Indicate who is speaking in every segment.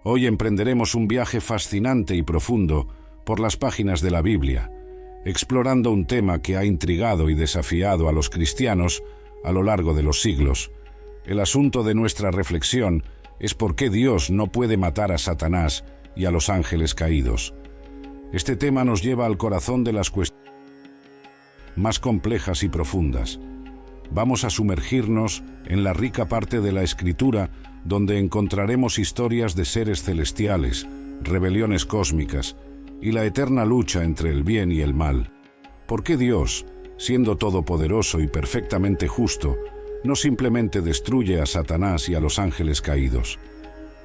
Speaker 1: Hoy emprenderemos un viaje fascinante y profundo por las páginas de la Biblia, explorando un tema que ha intrigado y desafiado a los cristianos a lo largo de los siglos. El asunto de nuestra reflexión es por qué Dios no puede matar a Satanás y a los ángeles caídos. Este tema nos lleva al corazón de las cuestiones más complejas y profundas. Vamos a sumergirnos en la rica parte de la Escritura donde encontraremos historias de seres celestiales, rebeliones cósmicas y la eterna lucha entre el bien y el mal. ¿Por qué Dios, siendo todopoderoso y perfectamente justo, no simplemente destruye a Satanás y a los ángeles caídos?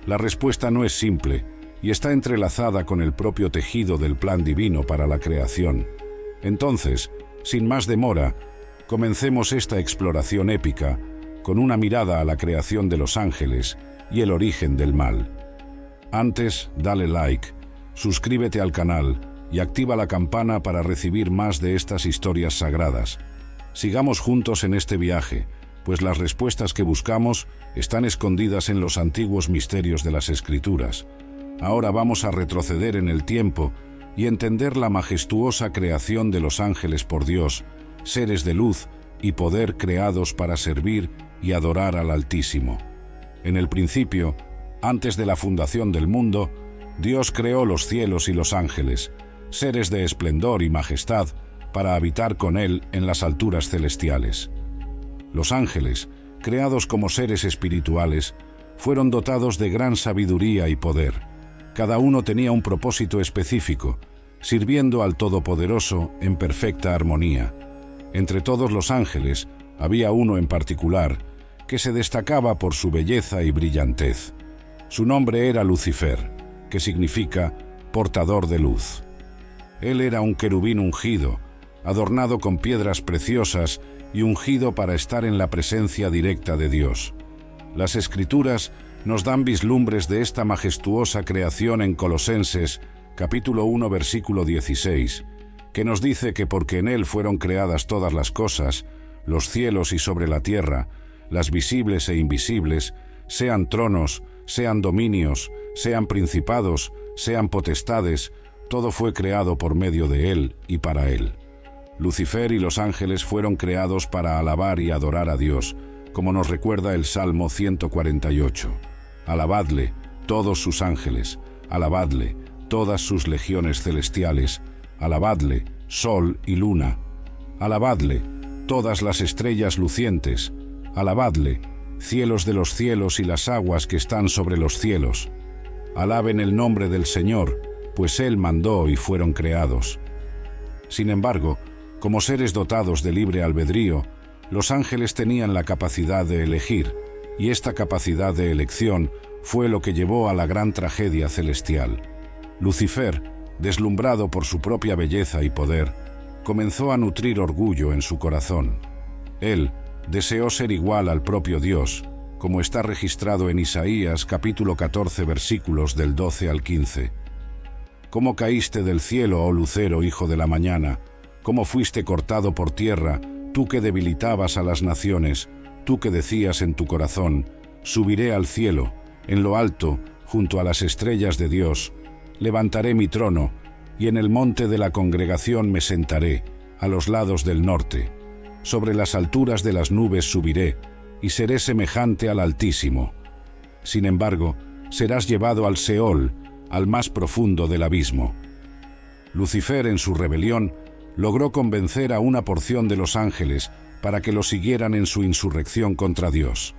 Speaker 1: La respuesta no es simple y está entrelazada con el propio tejido del plan divino para la creación. Entonces, sin más demora, comencemos esta exploración épica con una mirada a la creación de los ángeles y el origen del mal. Antes, dale like, suscríbete al canal y activa la campana para recibir más de estas historias sagradas. Sigamos juntos en este viaje, pues las respuestas que buscamos están escondidas en los antiguos misterios de las Escrituras. Ahora vamos a retroceder en el tiempo y entender la majestuosa creación de los ángeles por Dios, seres de luz y poder creados para servir y adorar al Altísimo. En el principio, antes de la fundación del mundo, Dios creó los cielos y los ángeles, seres de esplendor y majestad, para habitar con Él en las alturas celestiales. Los ángeles, creados como seres espirituales, fueron dotados de gran sabiduría y poder. Cada uno tenía un propósito específico, sirviendo al Todopoderoso en perfecta armonía. Entre todos los ángeles, había uno en particular, que se destacaba por su belleza y brillantez. Su nombre era Lucifer, que significa portador de luz. Él era un querubín ungido, adornado con piedras preciosas y ungido para estar en la presencia directa de Dios. Las Escrituras nos dan vislumbres de esta majestuosa creación en Colosenses, capítulo 1, versículo 16, que nos dice que porque en Él fueron creadas todas las cosas, los cielos y sobre la tierra, las visibles e invisibles, sean tronos, sean dominios, sean principados, sean potestades, todo fue creado por medio de Él y para Él. Lucifer y los ángeles fueron creados para alabar y adorar a Dios, como nos recuerda el Salmo 148. Alabadle, todos sus ángeles, alabadle, todas sus legiones celestiales, alabadle, sol y luna, alabadle, todas las estrellas lucientes, alabadle, cielos de los cielos y las aguas que están sobre los cielos. Alaben el nombre del Señor, pues Él mandó y fueron creados. Sin embargo, como seres dotados de libre albedrío, los ángeles tenían la capacidad de elegir, y esta capacidad de elección fue lo que llevó a la gran tragedia celestial. Lucifer, deslumbrado por su propia belleza y poder, comenzó a nutrir orgullo en su corazón. Él deseó ser igual al propio Dios, como está registrado en Isaías capítulo 14 versículos del 12 al 15. ¿Cómo caíste del cielo, oh lucero, hijo de la mañana? ¿Cómo fuiste cortado por tierra, tú que debilitabas a las naciones, tú que decías en tu corazón, subiré al cielo, en lo alto, junto a las estrellas de Dios, levantaré mi trono, y en el monte de la congregación me sentaré, a los lados del norte. Sobre las alturas de las nubes subiré, y seré semejante al Altísimo. Sin embargo, serás llevado al Seol, al más profundo del abismo. Lucifer, en su rebelión, logró convencer a una porción de los ángeles para que lo siguieran en su insurrección contra Dios.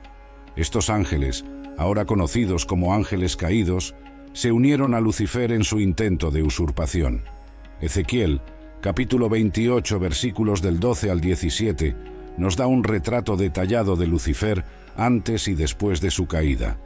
Speaker 1: Estos ángeles, ahora conocidos como ángeles caídos, se unieron a Lucifer en su intento de usurpación. Ezequiel, capítulo 28, versículos del 12 al 17, nos da un retrato detallado de Lucifer antes y después de su caída.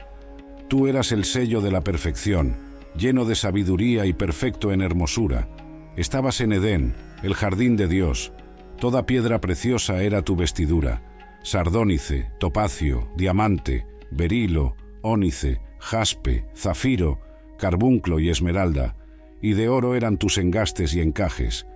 Speaker 1: Tú eras el sello de la perfección, lleno de sabiduría y perfecto en hermosura. Estabas en Edén, el jardín de Dios. Toda piedra preciosa era tu vestidura: sardónice, topacio, diamante, berilo, ónice, jaspe, zafiro, carbunclo y esmeralda, y de oro eran tus engastes y encajes.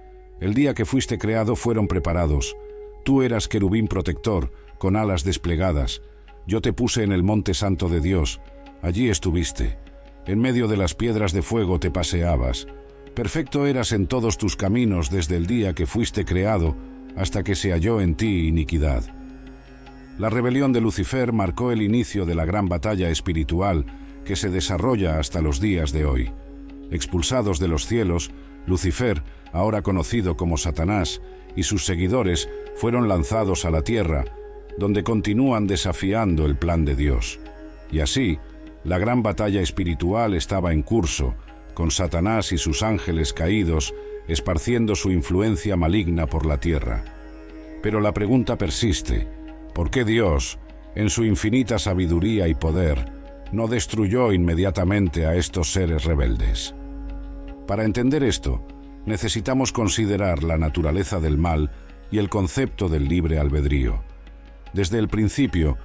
Speaker 1: El día que fuiste creado fueron preparados. Tú eras querubín protector, con alas desplegadas. Yo te puse en el monte santo de Dios. Allí estuviste. En medio de las piedras de fuego te paseabas. Perfecto eras en todos tus caminos desde el día que fuiste creado hasta que se halló en ti iniquidad. La rebelión de Lucifer marcó el inicio de la gran batalla espiritual que se desarrolla hasta los días de hoy. Expulsados de los cielos, Lucifer, ahora conocido como Satanás, y sus seguidores fueron lanzados a la tierra, donde continúan desafiando el plan de Dios. Y así, la gran batalla espiritual estaba en curso, con Satanás y sus ángeles caídos esparciendo su influencia maligna por la tierra. Pero la pregunta persiste: ¿por qué Dios, en su infinita sabiduría y poder, no destruyó inmediatamente a estos seres rebeldes? Para entender esto, necesitamos considerar la naturaleza del mal y el concepto del libre albedrío. Desde el principio,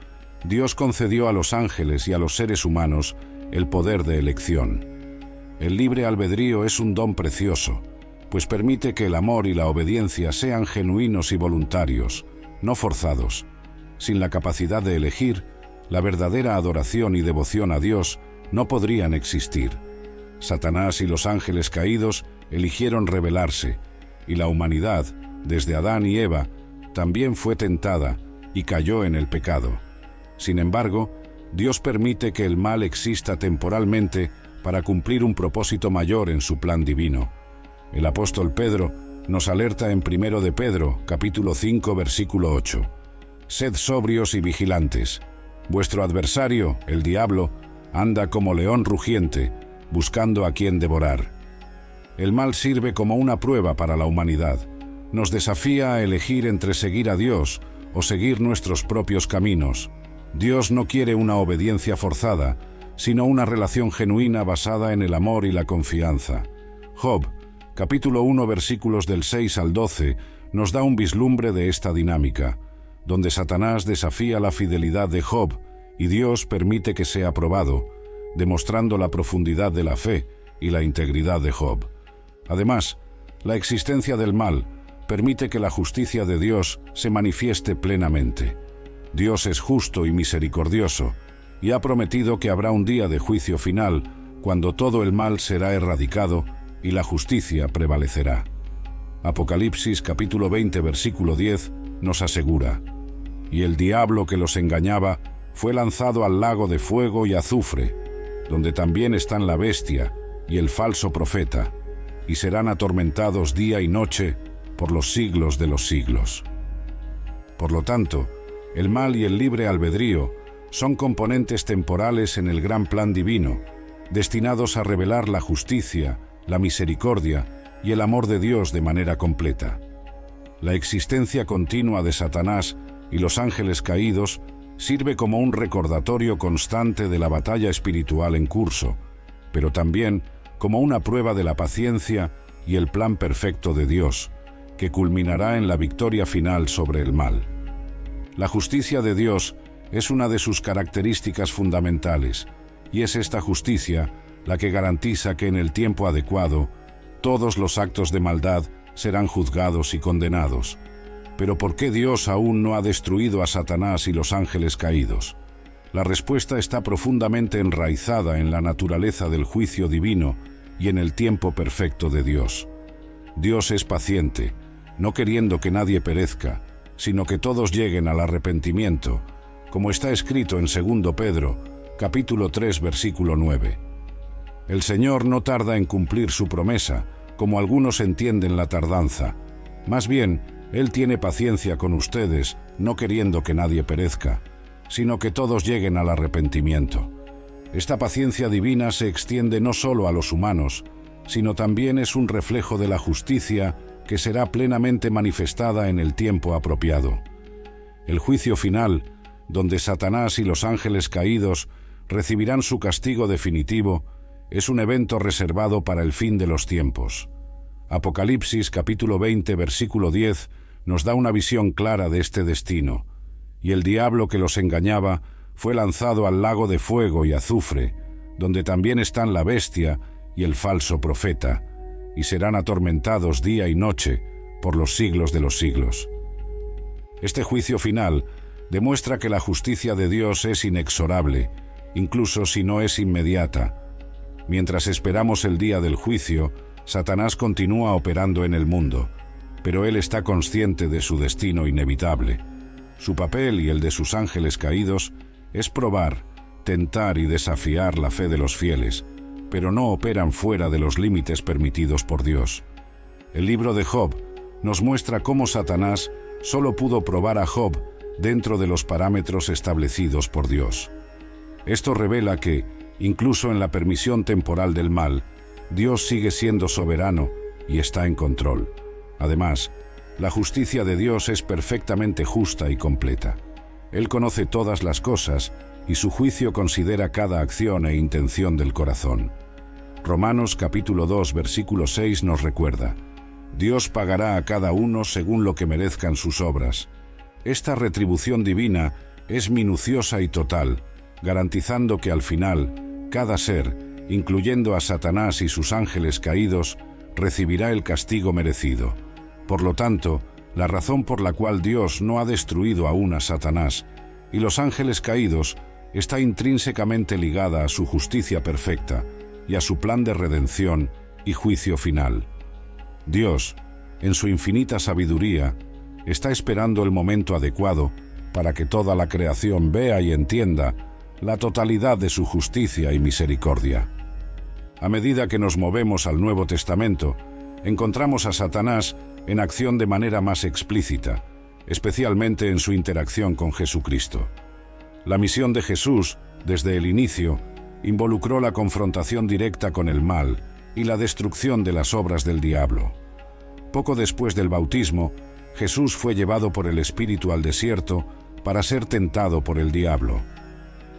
Speaker 1: Dios concedió a los ángeles y a los seres humanos el poder de elección. El libre albedrío es un don precioso, pues permite que el amor y la obediencia sean genuinos y voluntarios, no forzados. Sin la capacidad de elegir, la verdadera adoración y devoción a Dios no podrían existir. Satanás y los ángeles caídos eligieron rebelarse, y la humanidad, desde Adán y Eva, también fue tentada y cayó en el pecado. Sin embargo, Dios permite que el mal exista temporalmente para cumplir un propósito mayor en su plan divino. El apóstol Pedro nos alerta en 1 de Pedro, capítulo 5, versículo 8. Sed sobrios y vigilantes. Vuestro adversario, el diablo, anda como león rugiente, buscando a quien devorar. El mal sirve como una prueba para la humanidad. Nos desafía a elegir entre seguir a Dios o seguir nuestros propios caminos. Dios no quiere una obediencia forzada, sino una relación genuina basada en el amor y la confianza. Job, capítulo 1, versículos del 6 al 12, nos da un vislumbre de esta dinámica, donde Satanás desafía la fidelidad de Job y Dios permite que sea probado, demostrando la profundidad de la fe y la integridad de Job. Además, la existencia del mal permite que la justicia de Dios se manifieste plenamente. Dios es justo y misericordioso, y ha prometido que habrá un día de juicio final, cuando todo el mal será erradicado y la justicia prevalecerá. Apocalipsis capítulo 20, versículo 10 nos asegura: «Y el diablo que los engañaba fue lanzado al lago de fuego y azufre, donde también están la bestia y el falso profeta, y serán atormentados día y noche por los siglos de los siglos». Por lo tanto, el mal y el libre albedrío son componentes temporales en el gran plan divino, destinados a revelar la justicia, la misericordia y el amor de Dios de manera completa. La existencia continua de Satanás y los ángeles caídos sirve como un recordatorio constante de la batalla espiritual en curso, pero también como una prueba de la paciencia y el plan perfecto de Dios, que culminará en la victoria final sobre el mal. La justicia de Dios es una de sus características fundamentales, y es esta justicia la que garantiza que en el tiempo adecuado todos los actos de maldad serán juzgados y condenados. Pero ¿por qué Dios aún no ha destruido a Satanás y los ángeles caídos? La respuesta está profundamente enraizada en la naturaleza del juicio divino y en el tiempo perfecto de Dios. Dios es paciente, no queriendo que nadie perezca, sino que todos lleguen al arrepentimiento, como está escrito en 2 Pedro, capítulo 3, versículo 9. El Señor no tarda en cumplir su promesa, como algunos entienden la tardanza. Más bien, Él tiene paciencia con ustedes, no queriendo que nadie perezca, sino que todos lleguen al arrepentimiento. Esta paciencia divina se extiende no solo a los humanos, sino también es un reflejo de la justicia que será plenamente manifestada en el tiempo apropiado. El juicio final, donde Satanás y los ángeles caídos recibirán su castigo definitivo, es un evento reservado para el fin de los tiempos. Apocalipsis capítulo 20, versículo 10 nos da una visión clara de este destino. Y el diablo que los engañaba fue lanzado al lago de fuego y azufre, donde también están la bestia y el falso profeta, y serán atormentados día y noche por los siglos de los siglos. Este juicio final demuestra que la justicia de Dios es inexorable, incluso si no es inmediata. Mientras esperamos el día del juicio, Satanás continúa operando en el mundo, pero él está consciente de su destino inevitable. Su papel y el de sus ángeles caídos es probar, tentar y desafiar la fe de los fieles, pero no operan fuera de los límites permitidos por Dios. El libro de Job nos muestra cómo Satanás solo pudo probar a Job dentro de los parámetros establecidos por Dios. Esto revela que, incluso en la permisión temporal del mal, Dios sigue siendo soberano y está en control. Además, la justicia de Dios es perfectamente justa y completa. Él conoce todas las cosas y su juicio considera cada acción e intención del corazón. Romanos capítulo 2, versículo 6 nos recuerda: Dios pagará a cada uno según lo que merezcan sus obras. Esta retribución divina es minuciosa y total, garantizando que al final, cada ser, incluyendo a Satanás y sus ángeles caídos, recibirá el castigo merecido. Por lo tanto, la razón por la cual Dios no ha destruido aún a Satanás y los ángeles caídos está intrínsecamente ligada a su justicia perfecta y a su plan de redención y juicio final. Dios, en su infinita sabiduría, está esperando el momento adecuado para que toda la creación vea y entienda la totalidad de su justicia y misericordia. A medida que nos movemos al Nuevo Testamento, encontramos a Satanás en acción de manera más explícita, especialmente en su interacción con Jesucristo. La misión de Jesús, desde el inicio, involucró la confrontación directa con el mal y la destrucción de las obras del diablo. Poco después del bautismo, Jesús fue llevado por el Espíritu al desierto para ser tentado por el diablo.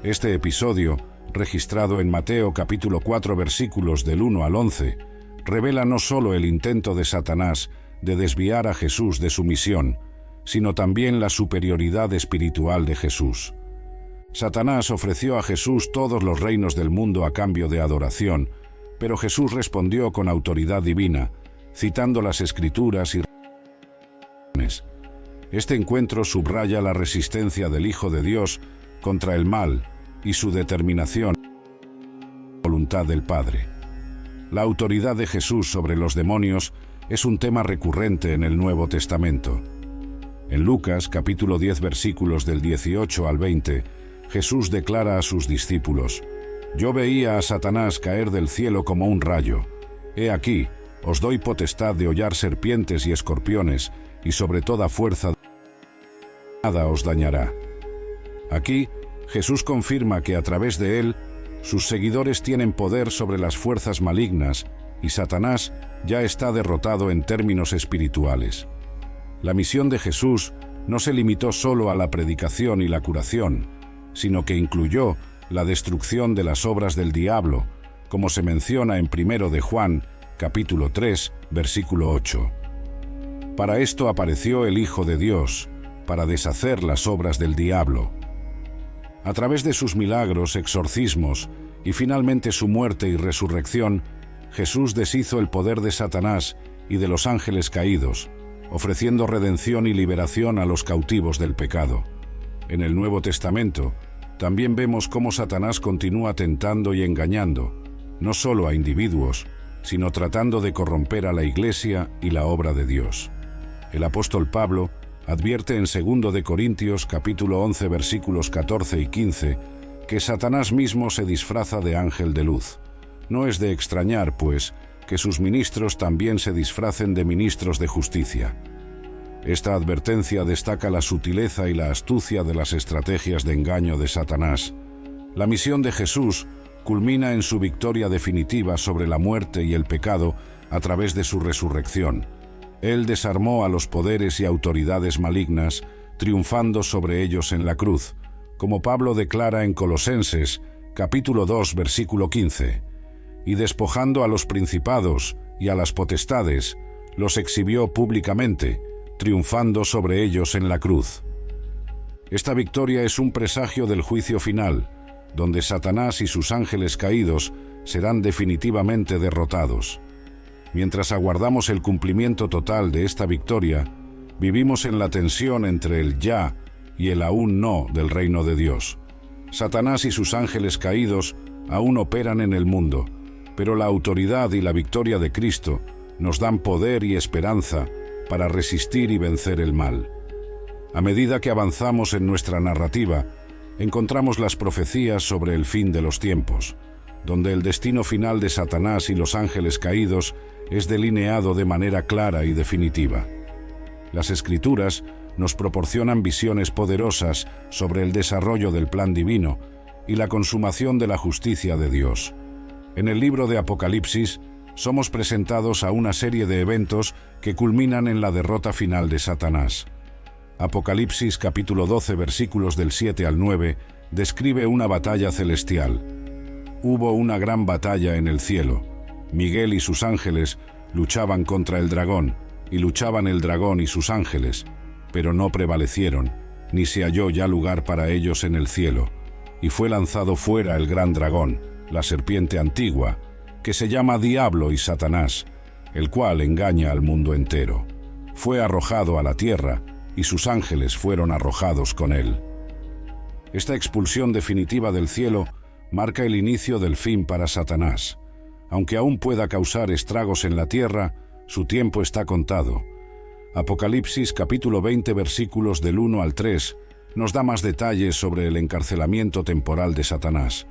Speaker 1: Este episodio, registrado en Mateo capítulo 4 versículos del 1 al 11, revela no solo el intento de Satanás de desviar a Jesús de su misión, sino también la superioridad espiritual de Jesús. Satanás ofreció a Jesús todos los reinos del mundo a cambio de adoración, pero Jesús respondió con autoridad divina, citando las Escrituras y Este encuentro subraya la resistencia del Hijo de Dios contra el mal y su determinación a la voluntad del Padre. La autoridad de Jesús sobre los demonios es un tema recurrente en el Nuevo Testamento. En Lucas capítulo 10 versículos del 18 al 20, Jesús declara a sus discípulos: «Yo veía a Satanás caer del cielo como un rayo. He aquí, os doy potestad de hollar serpientes y escorpiones, y sobre toda fuerza nada os dañará». Aquí, Jesús confirma que a través de él, sus seguidores tienen poder sobre las fuerzas malignas y Satanás ya está derrotado en términos espirituales. La misión de Jesús no se limitó solo a la predicación y la curación, sino que incluyó la destrucción de las obras del diablo, como se menciona en 1 de Juan, capítulo 3, versículo 8. Para esto apareció el Hijo de Dios, para deshacer las obras del diablo. A través de sus milagros, exorcismos y finalmente su muerte y resurrección, Jesús deshizo el poder de Satanás y de los ángeles caídos, ofreciendo redención y liberación a los cautivos del pecado. En el Nuevo Testamento, también vemos cómo Satanás continúa tentando y engañando, no solo a individuos, sino tratando de corromper a la Iglesia y la obra de Dios. El apóstol Pablo advierte en 2 de Corintios capítulo 11 versículos 14 y 15 que Satanás mismo se disfraza de ángel de luz. No es de extrañar, pues, que sus ministros también se disfracen de ministros de justicia. Esta advertencia destaca la sutileza y la astucia de las estrategias de engaño de Satanás. La misión de Jesús culmina en su victoria definitiva sobre la muerte y el pecado a través de su resurrección. Él desarmó a los poderes y autoridades malignas, triunfando sobre ellos en la cruz, como Pablo declara en Colosenses, capítulo 2, versículo 15, y despojando a los principados y a las potestades, los exhibió públicamente, triunfando sobre ellos en la cruz. Esta victoria es un presagio del juicio final, donde Satanás y sus ángeles caídos serán definitivamente derrotados. Mientras aguardamos el cumplimiento total de esta victoria, vivimos en la tensión entre el ya y el aún no del reino de Dios. Satanás y sus ángeles caídos aún operan en el mundo, pero la autoridad y la victoria de Cristo nos dan poder y esperanza para resistir y vencer el mal. A medida que avanzamos en nuestra narrativa, encontramos las profecías sobre el fin de los tiempos, donde el destino final de Satanás y los ángeles caídos es delineado de manera clara y definitiva. Las Escrituras nos proporcionan visiones poderosas sobre el desarrollo del plan divino y la consumación de la justicia de Dios. En el libro de Apocalipsis somos presentados a una serie de eventos que culminan en la derrota final de Satanás. Apocalipsis capítulo 12 versículos del 7 al 9 describe una batalla celestial. Hubo una gran batalla en el cielo. Miguel y sus ángeles luchaban contra el dragón, y luchaban el dragón y sus ángeles, pero no prevalecieron, ni se halló ya lugar para ellos en el cielo. Y fue lanzado fuera el gran dragón, la serpiente antigua, que se llama Diablo y Satanás, el cual engaña al mundo entero. Fue arrojado a la tierra, y sus ángeles fueron arrojados con él. Esta expulsión definitiva del cielo marca el inicio del fin para Satanás. Aunque aún pueda causar estragos en la tierra, su tiempo está contado. Apocalipsis capítulo 20 versículos del 1 al 3 nos da más detalles sobre el encarcelamiento temporal de Satanás.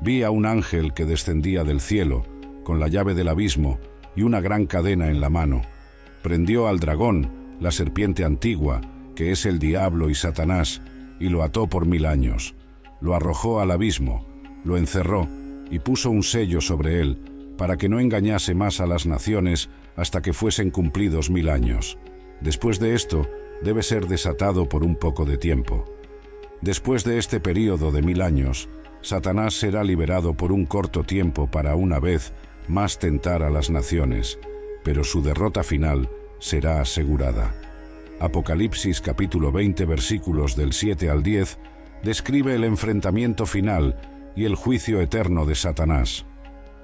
Speaker 1: Vi a un ángel que descendía del cielo, con la llave del abismo y una gran cadena en la mano. Prendió al dragón, la serpiente antigua, que es el diablo y Satanás, y lo ató por 1000 años. Lo arrojó al abismo, lo encerró y puso un sello sobre él, para que no engañase más a las naciones hasta que fuesen cumplidos 1000 años. Después de esto, debe ser desatado por un poco de tiempo. Después de este período de 1000 años, Satanás será liberado por un corto tiempo para una vez más tentar a las naciones, pero su derrota final será asegurada. Apocalipsis capítulo 20 versículos del 7 al 10 describe el enfrentamiento final y el juicio eterno de Satanás.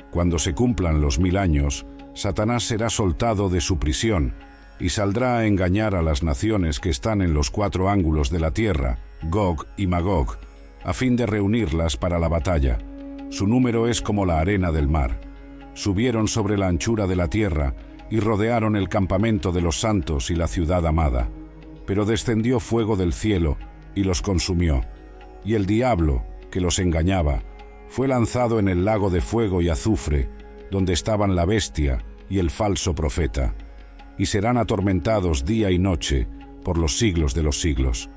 Speaker 1: Cuando se cumplan los 1000 años, Satanás será soltado de su prisión y saldrá a engañar a las naciones que están en los 4 ángulos de la tierra, Gog y Magog, a fin de reunirlas para la batalla. Su número es como la arena del mar. Subieron sobre la anchura de la tierra y rodearon el campamento de los santos y la ciudad amada. Pero descendió fuego del cielo y los consumió. Y el diablo, que los engañaba, fue lanzado en el lago de fuego y azufre, donde estaban la bestia y el falso profeta, y serán atormentados día y noche por los siglos de los siglos.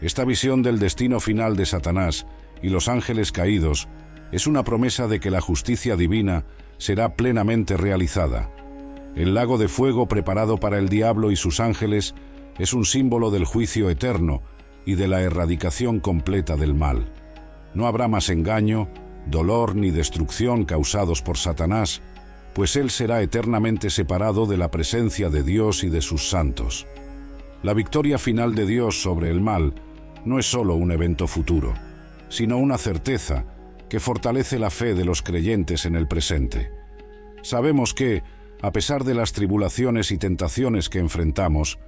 Speaker 1: Esta visión del destino final de Satanás y los ángeles caídos es una promesa de que la justicia divina será plenamente realizada. El lago de fuego preparado para el diablo y sus ángeles es un símbolo del juicio eterno y de la erradicación completa del mal. No habrá más engaño, dolor ni destrucción causados por Satanás, pues él será eternamente separado de la presencia de Dios y de sus santos. La victoria final de Dios sobre el mal no es solo un evento futuro, sino una certeza que fortalece la fe de los creyentes en el presente. Sabemos que, a pesar de las tribulaciones y tentaciones que enfrentamos,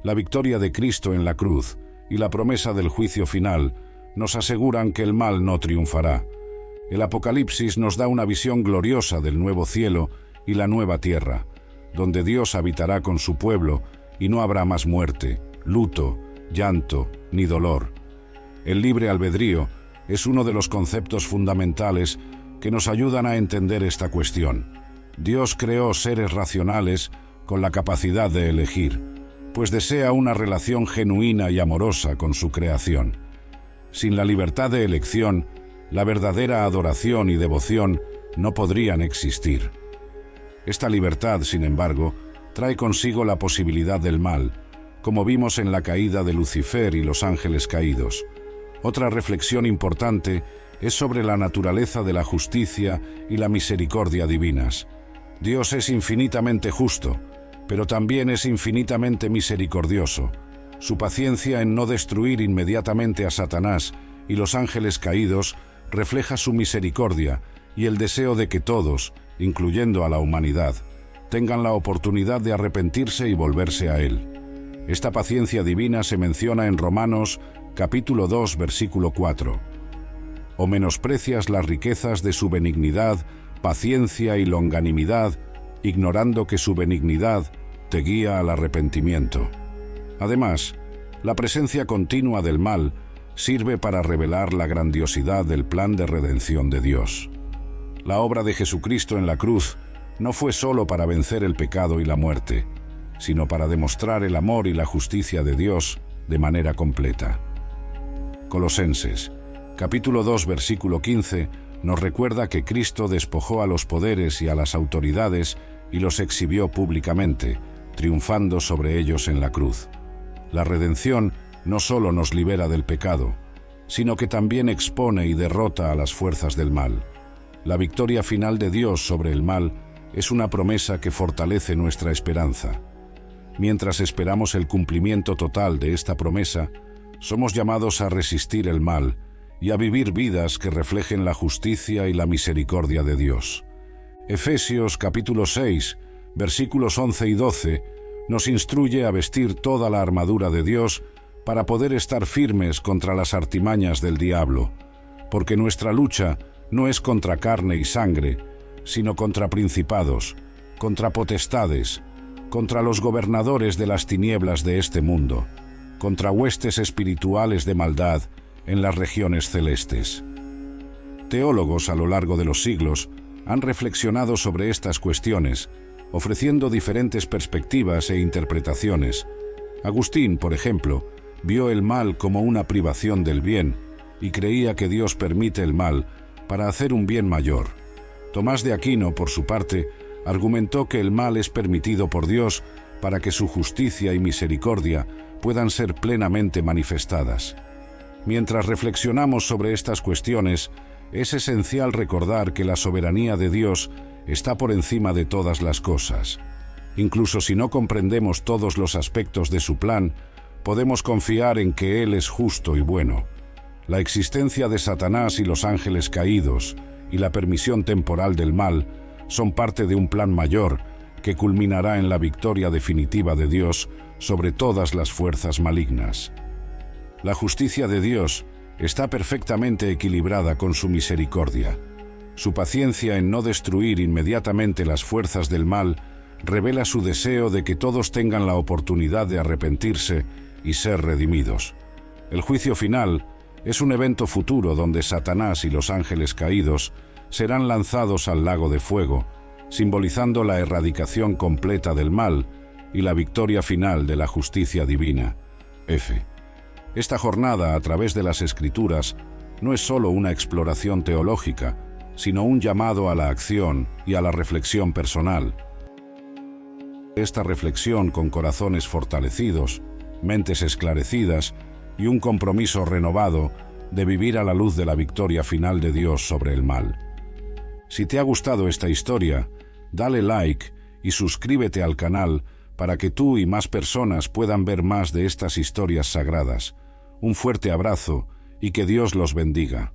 Speaker 1: la victoria de Cristo en la cruz y la promesa del juicio final nos aseguran que el mal no triunfará. El Apocalipsis nos da una visión gloriosa del nuevo cielo y la nueva tierra, donde Dios habitará con su pueblo y no habrá más muerte, luto, llanto ni dolor. El libre albedrío es uno de los conceptos fundamentales que nos ayudan a entender esta cuestión. Dios creó seres racionales con la capacidad de elegir, pues desea una relación genuina y amorosa con su creación. Sin la libertad de elección, la verdadera adoración y devoción no podrían existir. Esta libertad, sin embargo, trae consigo la posibilidad del mal, como vimos en la caída de Lucifer y los ángeles caídos. Otra reflexión importante es sobre la naturaleza de la justicia y la misericordia divinas. Dios es infinitamente justo, pero también es infinitamente misericordioso. Su paciencia en no destruir inmediatamente a Satanás y los ángeles caídos refleja su misericordia y el deseo de que todos, incluyendo a la humanidad, tengan la oportunidad de arrepentirse y volverse a Él. Esta paciencia divina se menciona en Romanos capítulo 2, versículo 4. ¿O menosprecias las riquezas de su benignidad, paciencia y longanimidad, ignorando que su benignidad te guía al arrepentimiento. Además, la presencia continua del mal sirve para revelar la grandiosidad del plan de redención de Dios. La obra de Jesucristo en la cruz no fue solo para vencer el pecado y la muerte, sino para demostrar el amor y la justicia de Dios de manera completa. Colosenses, capítulo 2, versículo 15, nos recuerda que Cristo despojó a los poderes y a las autoridades y los exhibió públicamente, triunfando sobre ellos en la cruz. La redención no solo nos libera del pecado, sino que también expone y derrota a las fuerzas del mal. La victoria final de Dios sobre el mal es una promesa que fortalece nuestra esperanza. Mientras esperamos el cumplimiento total de esta promesa, somos llamados a resistir el mal y a vivir vidas que reflejen la justicia y la misericordia de Dios. Efesios capítulo 6, versículos 11 y 12, nos instruye a vestir toda la armadura de Dios para poder estar firmes contra las artimañas del diablo, porque nuestra lucha no es contra carne y sangre, sino contra principados, contra potestades, contra los gobernadores de las tinieblas de este mundo, contra huestes espirituales de maldad en las regiones celestes. Teólogos a lo largo de los siglos han reflexionado sobre estas cuestiones, ofreciendo diferentes perspectivas e interpretaciones. Agustín, por ejemplo, vio el mal como una privación del bien y creía que Dios permite el mal para hacer un bien mayor. Tomás de Aquino, por su parte, argumentó que el mal es permitido por Dios para que su justicia y misericordia puedan ser plenamente manifestadas. Mientras reflexionamos sobre estas cuestiones, es esencial recordar que la soberanía de Dios está por encima de todas las cosas. Incluso si no comprendemos todos los aspectos de su plan, podemos confiar en que Él es justo y bueno. La existencia de Satanás y los ángeles caídos y la permisión temporal del mal son parte de un plan mayor que culminará en la victoria definitiva de Dios sobre todas las fuerzas malignas. La justicia de Dios está perfectamente equilibrada con su misericordia. Su paciencia en no destruir inmediatamente las fuerzas del mal revela su deseo de que todos tengan la oportunidad de arrepentirse y ser redimidos. El juicio final es un evento futuro donde Satanás y los ángeles caídos serán lanzados al lago de fuego, simbolizando la erradicación completa del mal y la victoria final de la justicia divina. F. Esta jornada a través de las Escrituras no es solo una exploración teológica, sino un llamado a la acción y a la reflexión personal. Esta reflexión con corazones fortalecidos, mentes esclarecidas y un compromiso renovado de vivir a la luz de la victoria final de Dios sobre el mal. Si te ha gustado esta historia, dale like y suscríbete al canal para que tú y más personas puedan ver más de estas historias sagradas. Un fuerte abrazo y que Dios los bendiga.